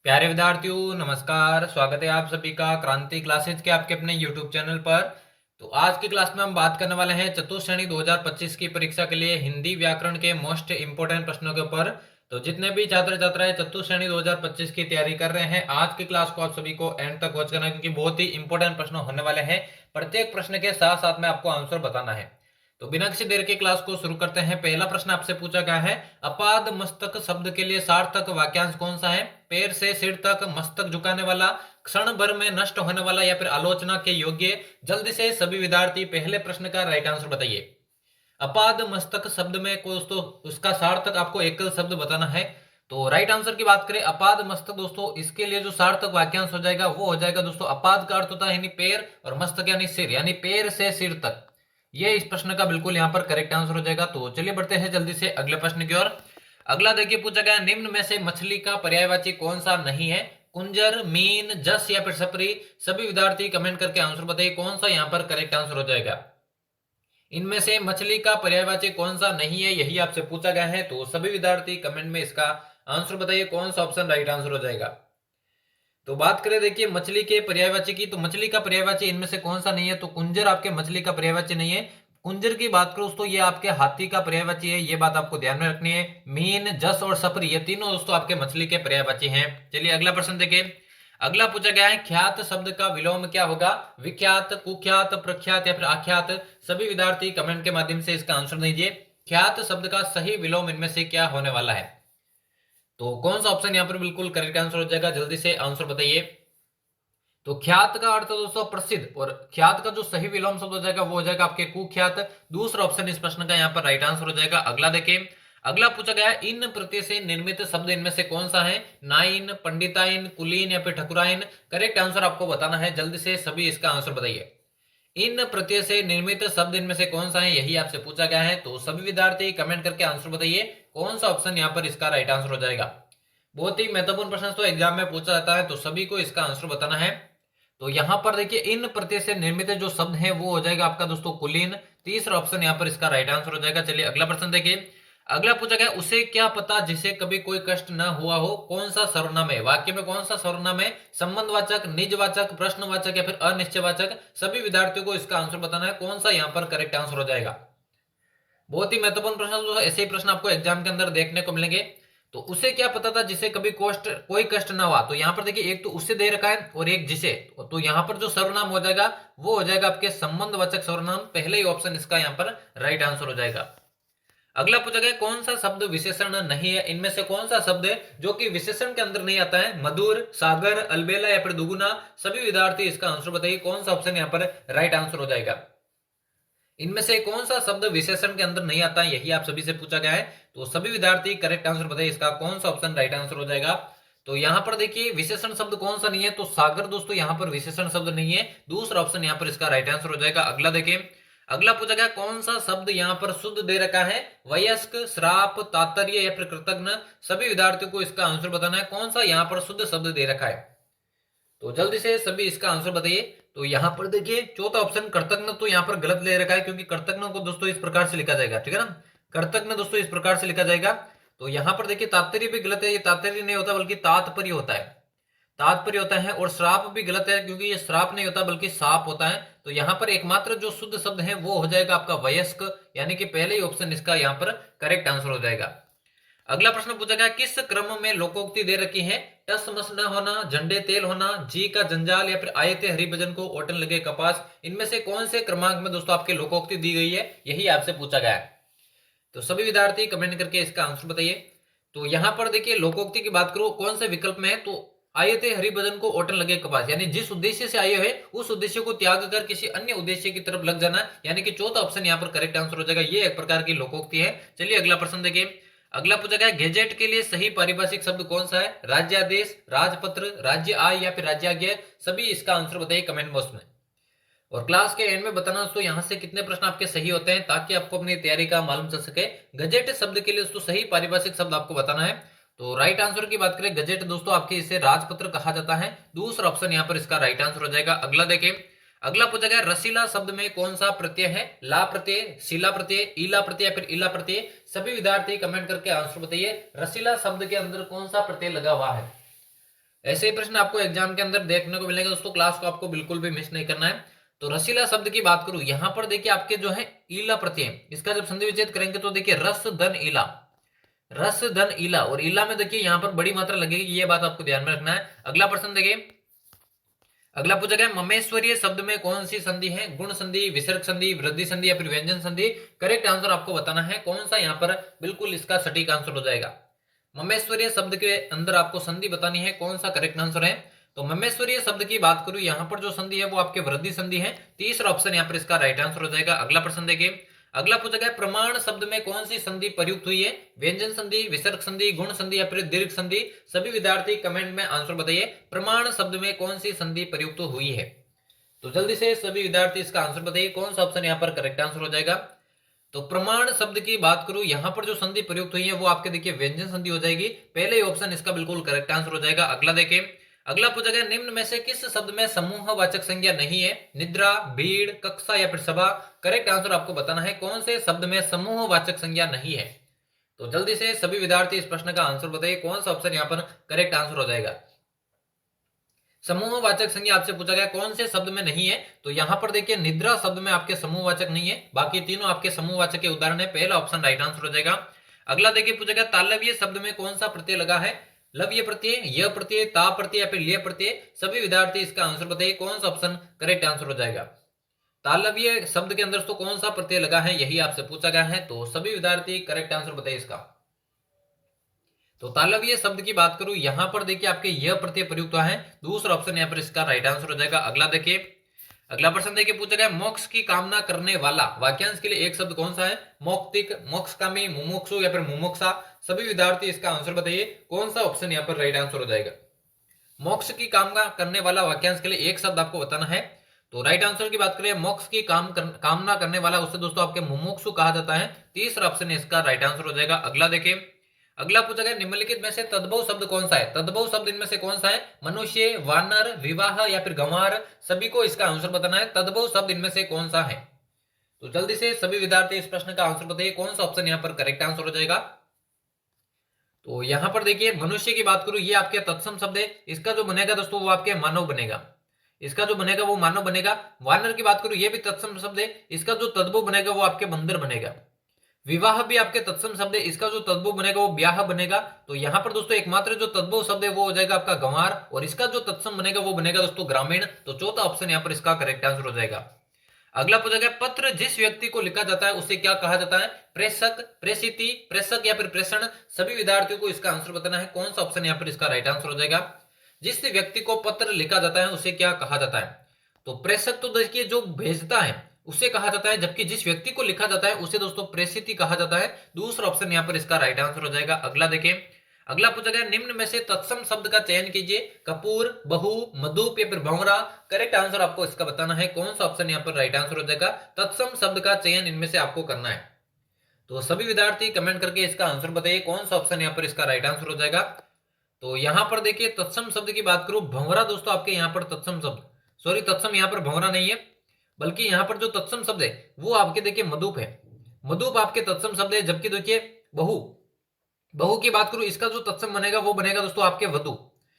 प्यारे विद्यार्थियों नमस्कार। स्वागत है आप सभी का क्रांति क्लासेज के आपके अपने यूट्यूब चैनल पर। तो आज की क्लास में हम बात करने वाले हैं चतुश्रेणी 2025 की परीक्षा के लिए हिंदी व्याकरण के मोस्ट इंपोर्टेंट प्रश्नों के ऊपर। तो जितने भी छात्र छात्राएं चतुश्रेणी 2025 की तैयारी कर रहे हैं, आज की क्लास को आप सभी को एंड तक वॉच करना है, क्योंकि बहुत ही इंपॉर्टेंट प्रश्न होने वाले हैं। प्रत्येक प्रश्न के साथ साथ में आपको आंसर बताना है। तो बिना किसी देर के क्लास को शुरू करते हैं। पहला प्रश्न आपसे पूछा गया है, अपाद मस्तक शब्द के लिए सार्थक वाक्यांश कौन सा है? पैर से सिर तक मस्तक झुकाने वाला, क्षण भर में नष्ट होने वाला, या फिर आलोचना के योग्य। जल्दी से सभी विद्यार्थी पहले प्रश्न का राइट आंसर बताइए। अपाद मस्तक शब्द में दोस्तों उसका सार्थक आपको एकल शब्द बताना है। तो राइट आंसर की बात करें अपाद मस्तक, दोस्तों इसके लिए जो सार्थक वाक्यांश हो जाएगा वो हो जाएगा दोस्तों, अपाद का अर्थ होता है यानी पैर, और मस्तक यानी सिर, यानी पैर से सिर तक। ये इस प्रश्न का बिल्कुल यहाँ पर करेक्ट आंसर हो जाएगा। तो चलिए बढ़ते हैं जल्दी से अगले प्रश्न की ओर। अगला देखिए, पूछा गया निम्न में से मछली का पर्यायवाची कौन सा नहीं है? कुंजर, मीन, जस या फिर सपरी। सभी विद्यार्थी कमेंट करके आंसर बताइए कौन सा यहाँ पर करेक्ट आंसर हो जाएगा। इनमें से मछली का पर्यायवाची कौन सा नहीं है, यही आपसे पूछा गया है। तो सभी विद्यार्थी कमेंट में इसका आंसर बताइए कौन सा ऑप्शन राइट आंसर हो जाएगा। तो बात करें देखिए मछली के पर्यायवाची की, तो मछली का पर्यायवाची इनमें से कौन सा नहीं है? तो कुंजर आपके मछली का पर्यायवाची नहीं है। कुंजर की बात करो दोस्तों, ये आपके हाथी का पर्यायवाची है, ये बात आपको ध्यान में रखनी है। मीन, जस और सपरी ये तीनों दोस्तों आपके मछली के पर्यायवाची हैं। चलिए अगला प्रश्न देखिए। अगला पूछा गया है, ख्यात शब्द का विलोम क्या होगा? विख्यात, कुख्यात, प्रख्यात या फिर आख्यात। सभी विद्यार्थी कमेंट के माध्यम से इसका आंसर दीजिए। ख्यात शब्द का सही विलोम इनमें से क्या होने वाला है? तो कौन सा ऑप्शन यहाँ पर बिल्कुल करेक्ट आंसर हो जाएगा, जल्दी से आंसर बताइए। तो ख्यात का अर्थ दोस्तों प्रसिद्ध, और ख्यात का जो सही विलोम शब्द हो जाएगा वो हो जाएगा आपके कुख्यात। दूसरा ऑप्शन इस प्रश्न का यहाँ पर राइट आंसर हो जाएगा। अगला देखिए, अगला पूछा गया है, इन प्रत्यय से निर्मित शब्द इनमें से कौन सा है? नाइन, पंडिताइन, कुलीन या फिर ठकुराइन। करेक्ट आंसर आपको बताना है, जल्दी से सभी इसका आंसर बताइए। इन प्रत्यय से निर्मित शब्द इनमें से कौन सा है, यही आपसे पूछा गया है। तो सभी विद्यार्थी कमेंट करके आंसर बताइए कौन सा ऑप्शन यहाँ पर इसका राइट आंसर हो जाएगा। बहुत ही महत्वपूर्ण प्रश्न तो एग्जाम में पूछा जाता है, तो सभी को इसका आंसर बताना है। तो यहां पर देखिए इन प्रत्यय से निर्मित जो शब्द है वो हो जाएगा आपका दोस्तों कुलीन। तीसरा ऑप्शन यहाँ पर इसका राइट आंसर हो जाएगा। चलिए अगला प्रश्न देखिए। अगला पूछा गया, उसे क्या पता जिसे कभी कोई कष्ट न हुआ हो, कौन सा सर्वनाम है? वाक्य में कौन सा सर्वनाम है? संबंधवाचक, निजवाचक, प्रश्नवाचक या फिर अनिश्चयवाचक। सभी विद्यार्थियों को इसका आंसर बताना है कौन सा यहाँ पर करेक्ट आंसर हो जाएगा। बहुत ही महत्वपूर्ण प्रश्न, जो ऐसे ही प्रश्न आपको एग्जाम के अंदर देखने को मिलेंगे। तो उसे क्या पता था जिसे कभी कोई कष्ट ना हुआ? तो यहाँ पर देखिए एक तो उसे दे रखा है और एक जिसे। तो यहाँ पर जो सर्वनाम हो जाएगा वो हो जाएगा आपके संबंधवाचक सर्वनाम। पहले ही ऑप्शन इसका यहाँ पर राइट आंसर हो जाएगा। अगला पूछा गया, कौन सा शब्द विशेषण नहीं है? इनमें से कौन सा शब्द है जो कि विशेषण के अंदर नहीं आता है? मधुर, सागर, अलबेला या फिर दुगुना। सभी विद्यार्थी इसका आंसर बताइए कौन सा ऑप्शन यहाँ पर राइट आंसर हो जाएगा। इनमें से कौन सा शब्द विशेषण के अंदर नहीं आता है, यही आप सभी से पूछा गया है। तो सभी विद्यार्थी करेक्ट आंसर बताइए इसका कौन सा ऑप्शन राइट आंसर हो जाएगा। तो यहां पर देखिए विशेषण शब्द कौन सा नहीं है? तो सागर दोस्तों यहां पर विशेषण शब्द नहीं है। दूसरा ऑप्शन यहां पर इसका राइट आंसर हो जाएगा। अगला देखिए, अगला पूछा गया, कौन सा शब्द यहां पर शुद्ध दे रखा है? वयस्क, श्राप, तात्पर्य या फिर कृतज्ञ। सभी विद्यार्थियों को इसका आंसर बताना है कौन सा यहां पर शुद्ध शब्द दे रखा है। तो जल्दी से सभी इसका आंसर बताइए। तो यहां पर देखिए चौथा ऑप्शन कृतज्ञ, तो यहां पर गलत ले रखा है, क्योंकि कृतज्ञ को दोस्तों इस प्रकार से लिखा जाएगा, ठीक है ना। कृतज्ञ दोस्तों इस प्रकार से लिखा जाएगा। तो यहां पर देखिए तात्पर्य भी गलत है, ये तात्पर्य नहीं होता बल्कि तात्पर्य होता है। तात्पर्य होता है। और श्राप भी गलत है, क्योंकि ये श्राप नहीं होता बल्कि साप होता है। तो यहां पर एकमात्र जो शुद्ध शब्द है वो हो जाएगा आपका वयस्क, यानी कि पहले ही ऑप्शन इसका यहां पर करेक्ट आंसर हो जाएगा। अगला प्रश्न पूछा गया, किस क्रम में लोकोक्ति दे रखी है? टस मस न होना, झंडे तेल होना, जी का जंजाल या फिर आयते हरिभजन को ओटन लगे कपास। इनमें से कौन से क्रमांक में दोस्तों आपके लोकोक्ति दी गई है, यही आपसे पूछा गया है। तो सभी विद्यार्थी कमेंट करके इसका आंसर बताइए। तो यहां पर देखिए लोकोक्ति की बात करो कौन से विकल्प में है? तो आयते हरिभजन को ओटन लगे कपास, यानी जिस उद्देश्य से आए हुए उस उद्देश्य को त्याग कर किसी अन्य उद्देश्य की तरफ लग जाना, यानी कि चौथा ऑप्शन यहाँ पर करेक्ट आंसर हो जाएगा। ये एक प्रकार की लोकोक्ति है। चलिए अगला प्रश्न देखिए। अगला पूछा गया, गैजेट के लिए सही पारिभाषिक शब्द कौन सा है? राज्यादेश, राजपत्र, राज्य आय या फिर राज्याज्ञा। सभी इसका आंसर बताइए कमेंट बॉक्स में। और क्लास के एंड में बताना दोस्तों यहाँ से कितने प्रश्न आपके सही होते हैं, ताकि आपको अपनी तैयारी का मालूम चल सके। गजेट शब्द के लिए दोस्तों सही पारिभाषिक शब्द आपको बताना है। तो राइट आंसर की बात करें, गजेट दोस्तों आपके इसे राजपत्र कहा जाता है। दूसरा ऑप्शन यहाँ पर इसका राइट आंसर हो जाएगा। अगला देखिए, अगला पूछा गया, रसीला शब्द में कौन सा प्रत्यय है? ला प्रत्यय, शीला प्रत्यय, ईला प्रत्यय या फिर इला प्रत्यय। सभी विद्यार्थी कमेंट करके आंसर बताइए, रसीला शब्द के अंदर कौन सा प्रत्यय लगा हुआ है। ऐसे ही प्रश्न आपको एग्जाम के अंदर देखने को मिलेंगे दोस्तों, क्लास को आपको बिल्कुल भी मिस नहीं करना है। तो रसीला शब्द की बात करूं, यहां पर देखिए आपके जो है ईला प्रत्यय, इसका जब संधि विच्छेद करेंगे तो देखिए रस धन ईला, रस धन ईला, और ईला में देखिए यहां पर बड़ी मात्रा लगेगी, ये बात आपको ध्यान में रखना है। अगला प्रश्न देखिए, अगला पूछा गया ममेश्वरीय शब्द में कौन सी संधि है, गुण संधि, विसर्ग संधि, वृद्धि संधि या फिर व्यंजन संधि। करेक्ट आंसर आपको बताना है कौन सा यहाँ पर बिल्कुल इसका सटीक आंसर हो जाएगा। ममेश्वरीय शब्द के अंदर आपको संधि बतानी है, कौन सा करेक्ट आंसर है। तो ममेश्वरीय शब्द की बात करूं, यहाँ पर जो संधि है वो आपके वृद्धि संधि है, तीसरा ऑप्शन यहाँ पर इसका राइट आंसर हो जाएगा। अगला प्रश्न देखिए, अगला पूछा गया प्रमाण शब्द में कौन सी संधि प्रयुक्त हुई है, व्यंजन संधि, विसर्ग संधि, गुण संधि या फिर दीर्घ संधि। सभी विद्यार्थी कमेंट में आंसर बताइए, प्रमाण शब्द में कौन सी संधि प्रयुक्त हुई है। तो जल्दी से सभी विद्यार्थी इसका आंसर बताइए, कौन सा ऑप्शन यहाँ पर करेक्ट आंसर हो जाएगा। तो प्रमाण शब्द की बात करूं, यहां पर जो संधि प्रयुक्त हुई है वो आपके देखिए व्यंजन संधि हो जाएगी, पहले ही ऑप्शन इसका बिल्कुल करेक्ट आंसर हो जाएगा। अगला देखिए, अगला पूछा गया निम्न में से किस शब्द में समूहवाचक संज्ञा नहीं है, निद्रा, भीड़, कक्षा या फिर सभा। करेक्ट आंसर आपको बताना है कौन से शब्द में समूहवाचक संज्ञा नहीं है। तो जल्दी से सभी विद्यार्थी इस प्रश्न का आंसर बताइए, कौन सा ऑप्शन यहाँ पर करेक्ट आंसर हो जाएगा। समूहवाचक संज्ञा आपसे पूछा गया कौन से शब्द में नहीं है, तो यहां पर देखिए निद्रा शब्द में आपके समूहवाचक नहीं है, बाकी तीनों आपके समूहवाचक के उदाहरण है, पहला ऑप्शन राइट आंसर हो जाएगा। अगला देखिए पूछा गया तालव्य शब्द में कौन सा प्रत्यय लगा है, लव्य प्रत्यय, य प्रत्यय, ता प्रत्यय या फिर लिय प्रत्यय। सभी विद्यार्थी इसका आंसर बताइए, कौन सा ऑप्शन करेक्ट आंसर हो जाएगा। तालव्य शब्द के अंदर तो कौन सा प्रत्यय लगा है, यही आपसे पूछा गया है, तो सभी विद्यार्थी करेक्ट आंसर बताइए इसका। तो तालव्य शब्द की बात करूं, यहां पर देखिए आपके यह प्रत्यय प्रयुक्त हुआ है, दूसरा ऑप्शन यहां पर इसका राइट आंसर हो जाएगा। अगला देखिए, अगला प्रश्न देखिए पूछा गया मोक्ष की कामना करने वाला वाक्यांश के लिए एक शब्द कौन सा है, मौक्तिक, मोक्षकामी, मुमुक्षु या फिर मुमुक्षा। सभी विद्यार्थी इसका आंसर बताइए, कौन सा ऑप्शन यहां पर राइट आंसर हो जाएगा। मोक्ष की कामना करने वाला वाक्यांश के लिए एक शब्द आपको बताना है। तो राइट आंसर की बात करें, मोक्ष की कामना करने वाला उसे दोस्तों आपके मुमुक्षु कहा जाता है, तीसरा ऑप्शन इसका राइट आंसर हो जाएगा। अगला देखिए, अगला पूछा गया निम्नलिखित में से तद्भव शब्द कौन सा है, तद्भव शब्द इनमें से कौन सा है, मनुष्य, वानर, विवाह या फिर गंवार। सभी को इसका आंसर बताना है, तद्भव शब्द इनमें से कौन सा है। तो जल्दी से सभी विद्यार्थी इस प्रश्न का आंसर बताइए, कौन सा ऑप्शन यहाँ पर करेक्ट आंसर हो जाएगा। तो यहां पर देखिए मनुष्य की बात करूं, ये आपके तत्सम शब्द है, इसका जो बनेगा दोस्तों वो आपके मानव बनेगा, इसका जो बनेगा वो मानव बनेगा। वानर की बात करूं, ये भी तत्सम शब्द है, इसका जो तद्भव बनेगा वो आपके बंदर बनेगा। विवाह भी आपके तत्सम शब्द है, इसका जो तद्भव बनेगा वो ब्याह बनेगा। तो यहां पर दोस्तों एकमात्र जो तद्भव शब्द है वो हो जाएगा आपका गंवार, और इसका जो तत्सम बनेगा वो बनेगा दोस्तों ग्रामीण। तो चौथा ऑप्शन यहां पर इसका करेक्ट आंसर हो जाएगा। अगला पूछा गया पत्र जिस व्यक्ति को लिखा जाता है उसे क्या कहा जाता है, प्रेषक, प्रेषिती, प्रेषक या फिर प्रेषण। सभी विद्यार्थियों को इसका आंसर बताना है, कौन सा ऑप्शन यहाँ पर इसका राइट आंसर हो जाएगा। जिस व्यक्ति को पत्र लिखा जाता है उसे क्या कहा जाता है, तो प्रेषक तो देखिए जो भेजता है उसे कहा जाता है, जबकि जिस व्यक्ति को लिखा जाता है उसे दोस्तों प्रेषिती कहा जाता है, दूसरा ऑप्शन यहाँ पर इसका राइट आंसर हो जाएगा। अगला देखें, अगला पूछा गया निम्न में से तत्सम शब्द का चयन कीजिए, कपूर, बहु, मधुप या फिर भंवरा। करेक्ट आंसर आपको इसका बताना है, कौन सा ऑप्शन यहाँ पर राइट आंसर हो जाएगा। तत्सम शब्द का चयन इनमें से आपको करना है। तो सभी विद्यार्थी कमेंट करके इसका आंसर बताइए, कौन सा ऑप्शन यहाँ पर इसका राइट आंसर हो जाएगा। तो यहां पर देखिए तत्सम शब्द की बात करूं, भंवरा दोस्तों आपके यहाँ पर तत्सम शब्द, सॉरी तत्सम यहाँ पर भंवरा नहीं है, बल्कि यहाँ पर जो तत्सम शब्द है वो आपके देखिए मधुप है, मधुप आपके तत्सम शब्द है। जबकि देखिए बहु, बहु की बात करूं, इसका जो तत्सम बनेगा वो बनेगा दोस्तों आपके वधु,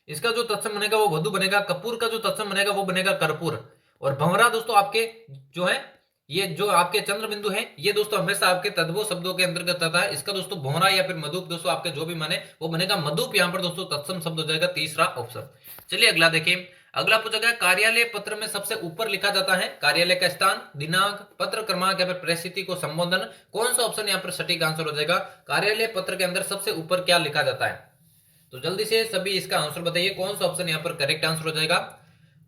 इसका जो तत्सम बनेगा वो वधु बनेगा। कपूर का जो तत्सम बनेगा वो बनेगा कर्पूर। और भंवरा दोस्तों आपके जो है, ये जो आपके चंद्र बिंदु है ये दोस्तों हमेशा आपके तद्भव शब्दों के अंतर्गत आता है, इसका दोस्तों भंवरा या फिर मधुप दोस्तों आपके जो भी माने वो बनेगा मधुप। यहाँ पर दोस्तों तत्सम शब्द हो जाएगा, तीसरा ऑप्शन। चलिए अगला देखिए, अगला पूछा गया कार्यालय पत्र में सबसे ऊपर लिखा जाता है कार्यालय का स्थान, दिनांक, पत्र क्रमांक या फिर परिस्थिति को संबोधन। कौन सा ऑप्शन यहाँ पर सटीक आंसर हो जाएगा, कार्यालय पत्र के अंदर सबसे ऊपर क्या लिखा जाता है। तो जल्दी से सभी इसका आंसर बताइए, कौन सा ऑप्शन यहाँ पर करेक्ट आंसर हो जाएगा।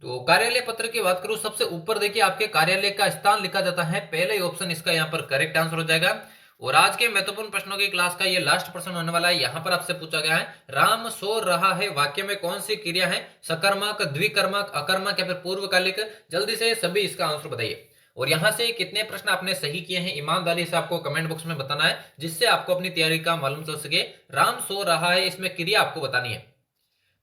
तो कार्यालय पत्र की बात करूं, सबसे ऊपर देखिए आपके कार्यालय का स्थान लिखा जाता है, पहले ही ऑप्शन इसका यहाँ पर करेक्ट आंसर हो जाएगा। और आज के महत्वपूर्ण प्रश्नों की क्लास का ये लास्ट प्रश्न होने वाला है। यहाँ पर आपसे पूछा गया है राम सो रहा है वाक्य में कौन सी क्रिया है, सकर्मक, द्विकर्मक, अकर्मक या फिर पूर्वकालिक। जल्दी से सभी इसका आंसर बताइए। और यहाँ से कितने प्रश्न आपने सही किए हैं ईमानदारी से आपको कमेंट बॉक्स में बताना है, जिससे आपको अपनी तैयारी का मालूम चल सके। राम सो रहा है इसमें क्रिया आपको बतानी है।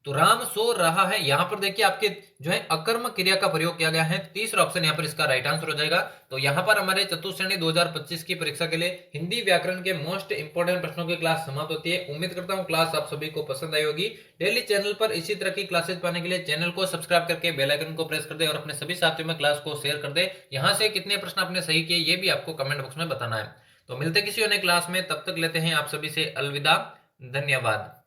तो राम सो रहा है, यहां पर देखिए आपके जो है अकर्म क्रिया का प्रयोग किया गया है। तीसरा ऑप्शन यहां पर इसका राइट आंसर हो जाएगा। तो यहां पर हमारे चतुर्थ श्रेणी 2025 की परीक्षा के लिए हिंदी व्याकरण के मोस्ट इंपोर्टेंट प्रश्नों की क्लास समाप्त होती है। उम्मीद करता हूं क्लास आप सभी को पसंद आई होगी। डेली चैनल पर इसी तरह की क्लासेस पाने के लिए चैनल को सब्सक्राइब करके बेल आइकन को प्रेस कर दे और अपने सभी साथियों में क्लास को शेयर कर दे। यहां से कितने प्रश्न आपने सही किए ये भी आपको कमेंट बॉक्स में बताना है। तो मिलते किसी अन्य क्लास में, तब तक लेते हैं आप सभी से अलविदा। धन्यवाद।